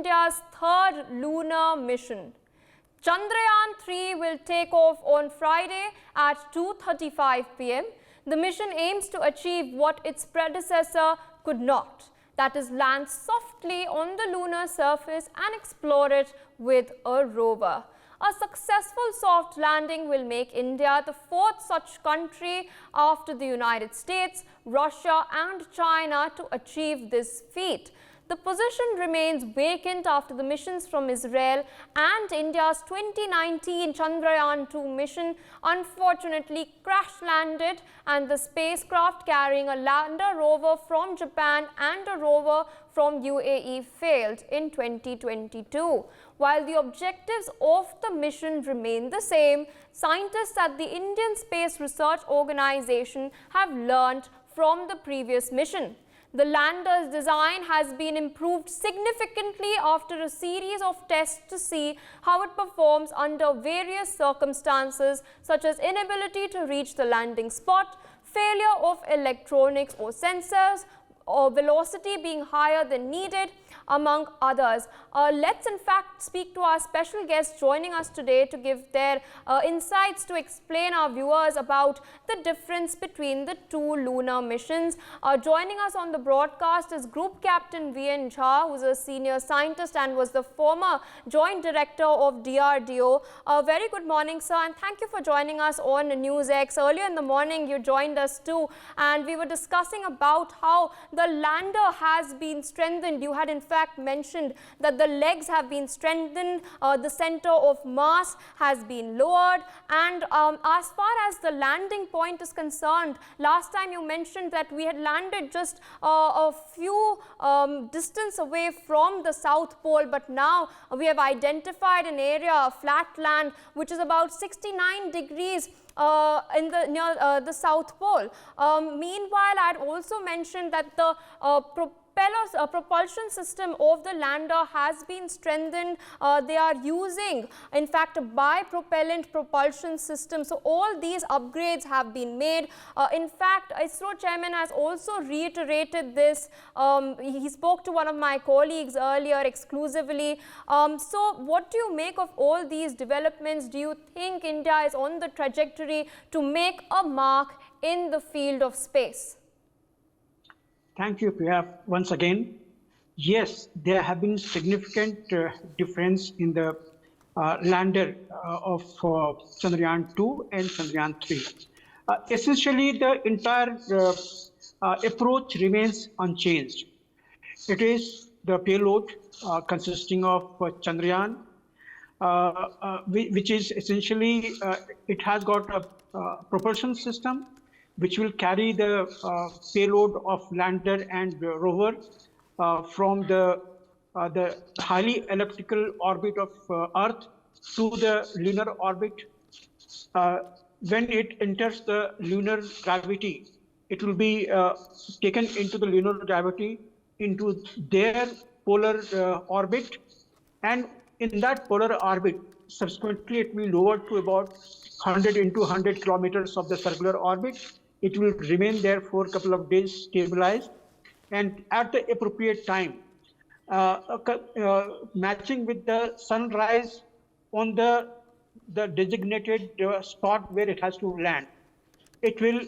India's third lunar mission. Chandrayaan-3 will take off on Friday at 2:35 p.m. The mission aims to achieve what its predecessor could not, that is, land softly on the lunar surface and explore it with a rover. A successful soft landing will make India the fourth such country after the United States, Russia and China to achieve this feat. The position remains vacant after the missions from Israel and India's 2019 Chandrayaan-2 mission unfortunately crash-landed, and the spacecraft carrying a lander rover from Japan and a rover from UAE failed in 2022. While the objectives of the mission remain the same, scientists at the Indian Space Research Organization have learned from the previous mission. The lander's design has been improved significantly after a series of tests to see how it performs under various circumstances, such as inability to reach the landing spot, failure of electronics or sensors, or velocity being higher than needed, among others. Let's in fact speak to our special guests joining us today to give their insights to explain our viewers about the difference between the two lunar missions. Joining us on the broadcast is Group Captain V.N. Jha, who is a senior scientist and was the former Joint Director of DRDO. Very good morning, sir, and thank you for joining us on NewsX. Earlier in the morning, you joined us too, and we were discussing about how the lander has been strengthened. You had in fact mentioned that the legs have been strengthened, the center of mass has been lowered, and as far as the landing point is concerned, last time you mentioned that we had landed just a few distance away from the South Pole, but now we have identified an area, a flat land, which is about 69 degrees near the South Pole. Meanwhile, I had also mentioned that the propulsion system of the lander has been strengthened. They are using, in fact, a bipropellant propulsion system. So all these upgrades have been made. In fact, ISRO chairman has also reiterated this. He spoke to one of my colleagues earlier exclusively. So what do you make of all these developments? Do you think India is on the trajectory to make a mark in the field of space? Thank you, Priya. Once again, yes, there have been significant difference in the lander of Chandrayaan-2 and Chandrayaan-3. Essentially, the entire approach remains unchanged. It is the payload consisting of Chandrayaan, which is essentially, it has got a propulsion system which will carry the payload of lander and rover from the highly elliptical orbit of Earth to the lunar orbit. When it enters the lunar gravity, it will be taken into the lunar gravity into their polar orbit, and in that polar orbit, subsequently it will be lowered to about 100 into 100 kilometers of the circular orbit. It will remain there for a couple of days stabilized, and at the appropriate time, matching with the sunrise on the designated spot where it has to land, it will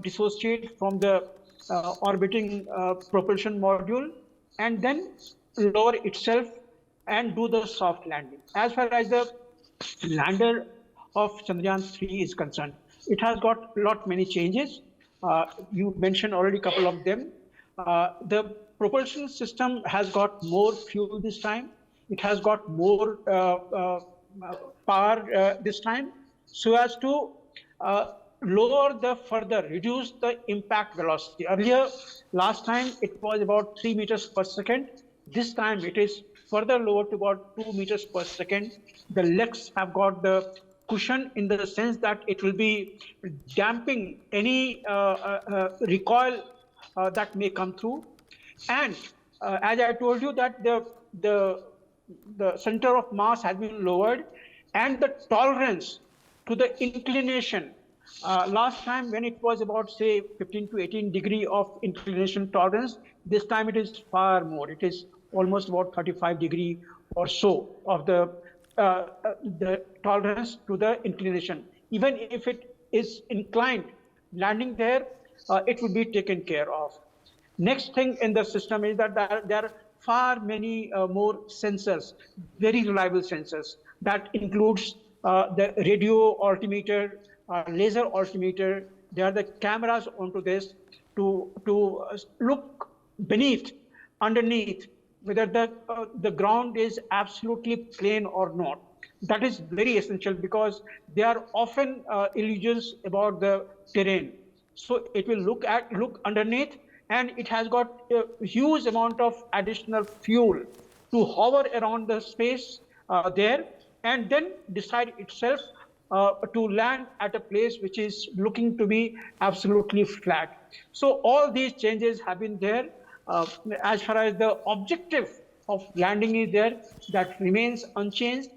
dissociate from the orbiting propulsion module and then lower itself and do the soft landing. As far as the lander of Chandrayaan-3 is concerned, it has got many changes. You mentioned already a couple of them. The propulsion system has got more fuel this time. It has got more power this time, so as to reduce the impact velocity. Earlier, last time it was about 3 meters per second. This time it is further lowered to about 2 meters per second. The legs have got the cushion in the sense that it will be damping any recoil that may come through. And as I told you that the center of mass has been lowered, and the tolerance to the inclination. Last time when it was about say 15 to 18 degree of inclination tolerance, this time it is far more. It is almost about 35 degree or so of the tolerance to the inclination. Even if it is inclined, landing there, it will be taken care of. Next thing in the system is that there are far many more sensors, very reliable sensors. That includes the radio altimeter, laser altimeter. There are the cameras onto this to look beneath, underneath, whether the ground is absolutely plain or not. That is very essential because there are often illusions about the terrain. So it will look underneath, and it has got a huge amount of additional fuel to hover around the space there, and then decide itself to land at a place which is looking to be absolutely flat. So all these changes have been there. As far as the objective of landing is there, that remains unchanged.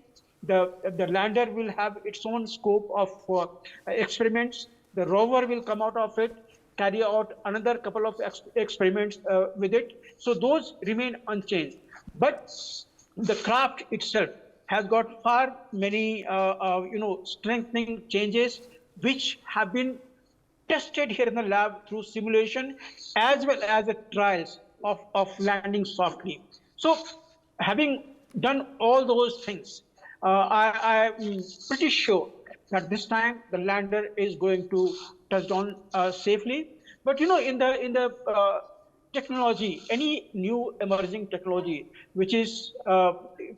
The lander will have its own scope of experiments. The rover will come out of it, carry out another couple of experiments with it. So those remain unchanged. But the craft itself has got far many strengthening changes which have been tested here in the lab through simulation as well as the trials of landing softly. So having done all those things, I'm pretty sure that this time the lander is going to touch down safely. But in the technology, any new emerging technology which is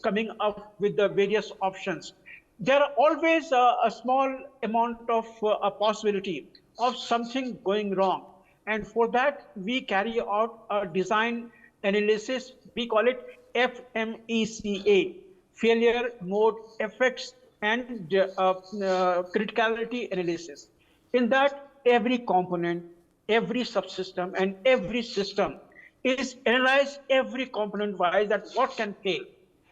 coming up with the various options, there are always a small amount of a possibility of something going wrong. And for that, we carry out a design analysis. We call it FMECA, failure mode effects and criticality analysis. In that, every component, every subsystem, and every system is analyzed every component wise, that what can fail.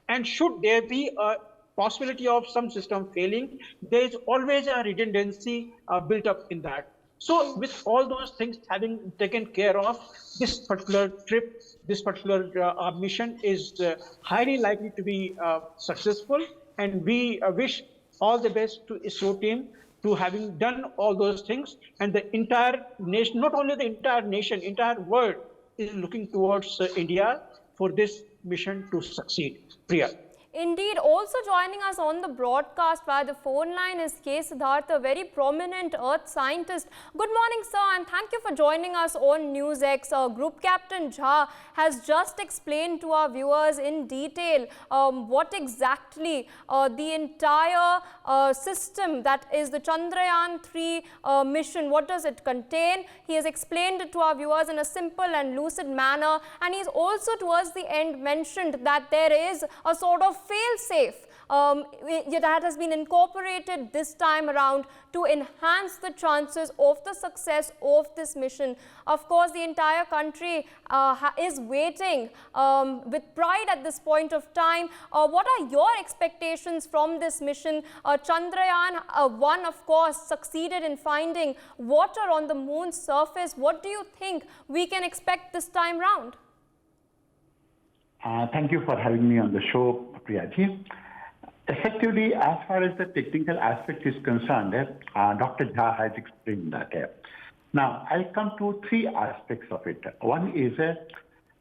And should there be a possibility of some system failing, there is always a redundancy built up in that. So with all those things having taken care of, this particular trip, this particular mission is highly likely to be successful. And we wish all the best to ISRO team to having done all those things. And the entire nation, not only the entire nation, entire world is looking towards India for this mission to succeed. Priya. Indeed. Also joining us on the broadcast via the phone line is K. Siddharth, a very prominent Earth scientist. Good morning, sir, and thank you for joining us on NewsX. Group Captain Jha has just explained to our viewers in detail what exactly the entire system, that is the Chandrayaan-3 mission, what does it contain. He has explained it to our viewers in a simple and lucid manner, and he's also towards the end mentioned that there is a sort of fail-safe that has been incorporated this time around to enhance the chances of the success of this mission. Of course, the entire country is waiting with pride at this point of time. What are your expectations from this mission? Chandrayaan-1, of course, succeeded in finding water on the moon's surface. What do you think we can expect this time round? Thank you for having me on the show, Priyaji. Effectively, as far as the technical aspect is concerned, Dr. Jha has explained that. Now, I'll come to three aspects of it. One is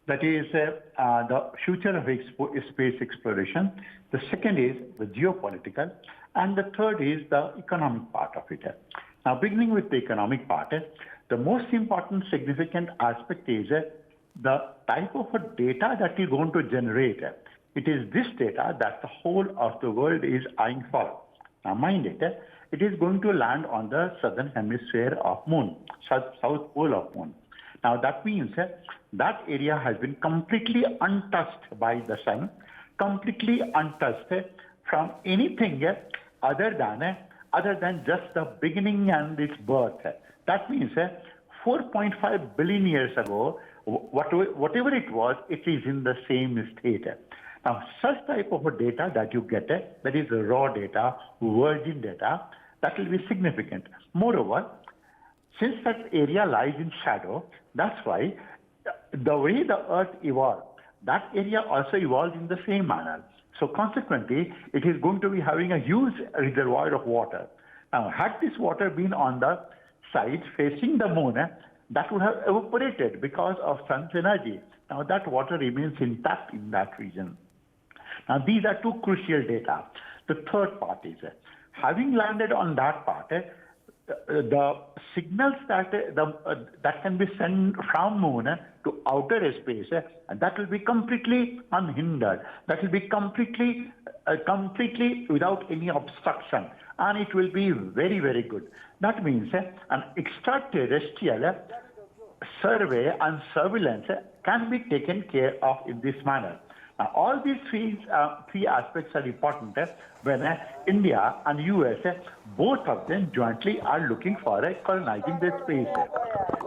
the future of space exploration. The second is the geopolitical. And the third is the economic part of it. Now, beginning with the economic part, the most important significant aspect is the type of data that you're going to generate. It is this data that the whole of the world is eyeing for. Now mind it, it is going to land on the southern hemisphere of moon, south pole of moon. Now that means that area has been completely untouched by the sun, completely untouched from anything other than just the beginning and its birth. That means 4.5 billion years ago, whatever it was, it is in the same state. Now, such type of data that you get, that is raw data, virgin data, that will be significant. Moreover, since that area lies in shadow, that's why the way the Earth evolved, that area also evolved in the same manner. So consequently, it is going to be having a huge reservoir of water. Now, had this water been on the side facing the moon, that would have evaporated because of sun's energy. Now, that water remains intact in that region. Now, these are two crucial data. The third part is, having landed on that part, the signals that that can be sent from moon to outer space, and that will be completely unhindered. That will be completely without any obstruction, and it will be very, very good. That means an extraterrestrial survey and surveillance can be taken care of in this manner. Now, all these three aspects are important when India and US, both of them jointly are looking for colonizing the space.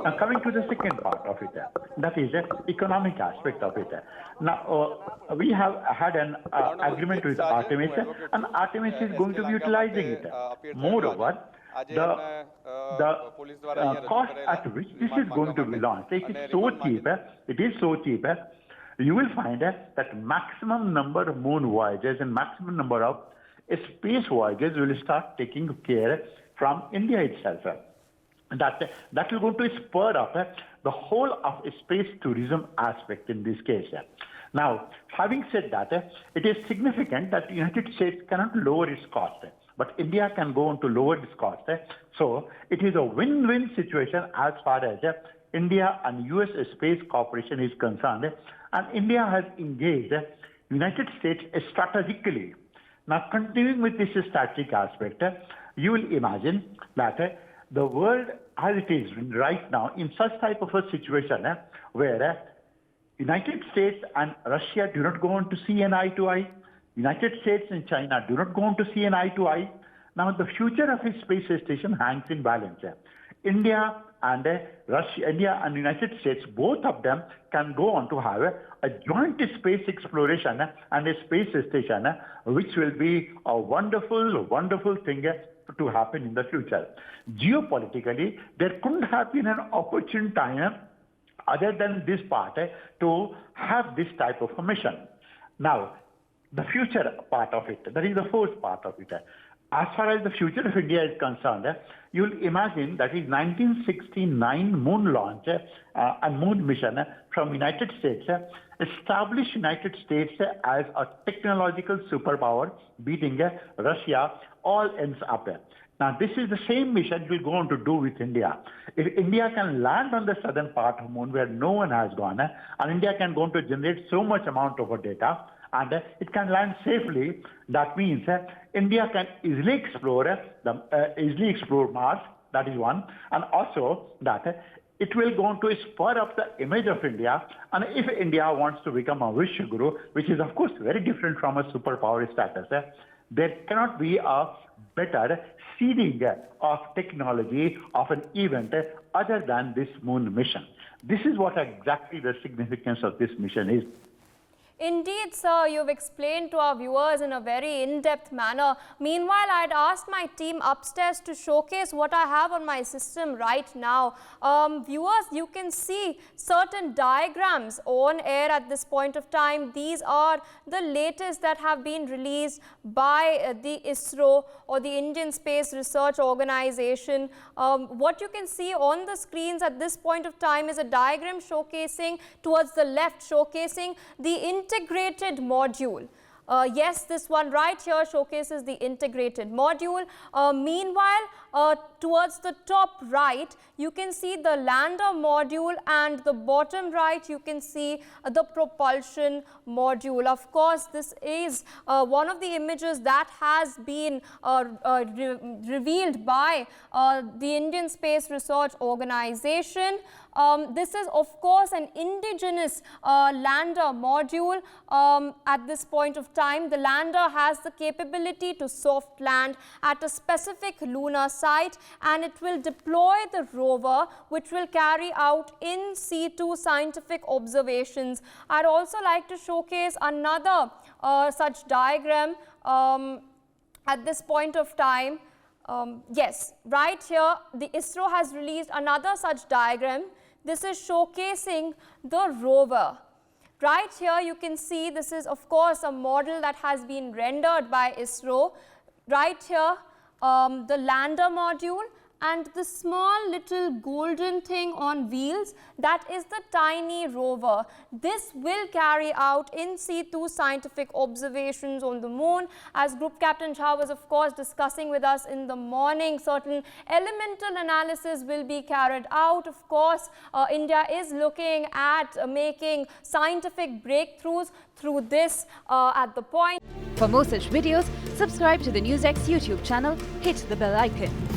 Now, coming to the second part of it, that is the economic aspect of it. Now, we have had an agreement with Artemis, and Artemis is going to be utilizing it. Moreover, the cost at which this is going to be launched, it is so cheap, you will find that maximum number of moon voyages and maximum number of space voyages will start taking care from India itself. That will go to spur up the whole of space tourism aspect in this case. Now, having said that, it is significant that the United States cannot lower its cost, but India can go on to lower its cost. So it is a win-win situation as far as India and US space cooperation is concerned, and India has engaged United States strategically. Now, continuing with this strategic aspect, you will imagine that the world as it is right now in such type of a situation where United States and Russia do not go on to see an eye to eye, United States and China do not go on to see an eye to eye. Now, the future of a space station hangs in balance. India and United States, both of them can go on to have a joint space exploration and a space station, which will be a wonderful, wonderful thing to happen in the future. Geopolitically, there couldn't have been an opportune time other than this part to have this type of a mission. Now, the future part of it, that is the fourth part of it. As far as the future of India is concerned, you'll imagine that is 1969 moon launch and moon mission from United States established United States as a technological superpower, beating Russia, all ends up. Now, this is the same mission we'll go on to do with India. If India can land on the southern part of the moon where no one has gone, and India can go on to generate so much amount of data, and it can land safely, that means India can easily explore Mars, that is one, and also that it will go on to spur up the image of India, and if India wants to become a Vishwaguru, which is of course very different from a superpower status, there cannot be a better seeding of technology of an event other than this moon mission. This is what exactly the significance of this mission is. Indeed, sir, you've explained to our viewers in a very in-depth manner. Meanwhile, I'd asked my team upstairs to showcase what I have on my system right now. Viewers, you can see certain diagrams on air at this point of time. These are the latest that have been released by the ISRO, or the Indian Space Research Organization. What you can see on the screens at this point of time is a diagram showcasing, towards the left, showcasing the integrated module. Yes, this one right here showcases the integrated module. Meanwhile, towards the top right, you can see the lander module, and the bottom right, you can see the propulsion module. Of course, this is one of the images that has been revealed by the Indian Space Research Organization. This is of course an indigenous lander module. At this point of time, the lander has the capability to soft land at a specific lunar site, and it will deploy the rover, which will carry out in situ scientific observations. I'd also like to showcase another such diagram at this point of time. Yes, right here, the ISRO has released another such diagram. This is showcasing the rover. Right here you can see this is of course a model that has been rendered by ISRO. Right here the lander module, and the small little golden thing on wheels, that is the tiny rover. This will carry out in situ scientific observations on the moon. As Group Captain Jha was of course discussing with us in the morning, certain elemental analysis will be carried out. Of course, India is looking at making scientific breakthroughs through this at the point. For more such videos, subscribe to the NewsX YouTube channel, hit the bell icon.